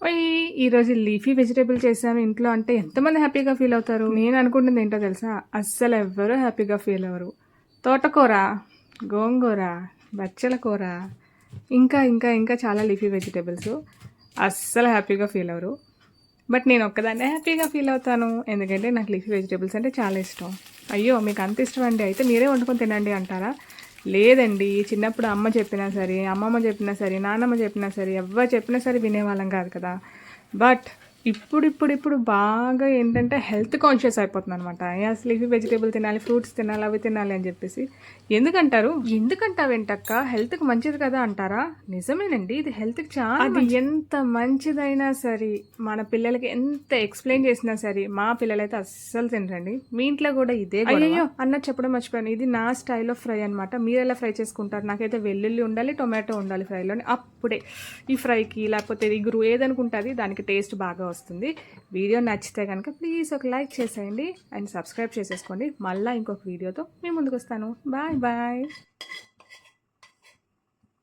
ఓయ్! ఈరోజు leafy vegetable చేశాను ఇంట్లో అంటే ఎంతమంది హ్యాపీగా ఫీల్ అవుతారు? నేను అనుకుంటుంది ఏంటో తెలుసా? అస్సలు ఎవ్వరూ హ్యాపీగా ఫీల్ అవ్వరు. తోటకూర, గోంగూర, బచ్చల కూర, ఇంకా చాలా లీఫీ వెజిటబుల్స్ అస్సలు హ్యాపీగా ఫీల్ అవ్వరు. బట్ నేను ఒక్కదాన్నే హ్యాపీగా ఫీల్ అవుతాను. ఎందుకంటే నాకు లీఫీ వెజిటబుల్స్ అంటే చాలా ఇష్టం. అయ్యో! మీకు అంత ఇష్టం అండి అయితే మీరే వండుకొని తినండి అంటారా? లేదండి. చిన్నప్పుడు అమ్మ చెప్పినా సరే, అమ్మమ్మ చెప్పినా సరే, నాన్నమ్మ చెప్పినా సరే, ఎవ్వరు చెప్పినా సరే వినేవాళ్ళం కాదు కదా! బట్ ఇప్పుడు బాగా ఏంటంటే హెల్త్ కాన్షియస్ అయిపోతున్నాననమాట. అసలు ఇవి వెజిటబుల్ తినాలి, ఫ్రూట్స్ తినాలి, అవి తినాలి అని చెప్పేసి. ఎందుకంటారు? ఎందుకంటావేంటక్క? హెల్త్‌కి మంచిది కదా అంటారా? నిజమేనండి. ఇది హెల్త్‌కి చాలా అది ఎంత మంచిదైనా సరే, మన పిల్లలకి ఎంత ఎక్స్‌ప్లెయిన్ చేసినా సరే, మా పిల్లలైతే అస్సలు తినరండి. మీ ఇంట్లో కూడా ఇదే గొడవ? అయ్యయ్యో! అన్నట్టు చెప్పడం మర్చిపోయాను. ఇది నా స్టైల్ ఆఫ్ ఫ్రై అనమాట. మీరెలా ఫ్రై చేసుకుంటారు? నాకైతే వెల్లుల్లి ఉండాలి, టొమాటో ఉండాలి ఫ్రైలోని. అప్పుడే ఈ ఫ్రైకి లేకపోతే ఇగురు ఏదనుకుంటుంది దానికి టేస్ట్ బాగా వస్తుంది. వీడియో నచ్చితే కనుక ప్లీజ్ ఒక లైక్ చేసేయండి అండ్ సబ్స్క్రైబ్ చేసేసుకోండి. మళ్ళీ ఇంకొక వీడియోతో మీ ముందుకు వస్తాను. Bye bye.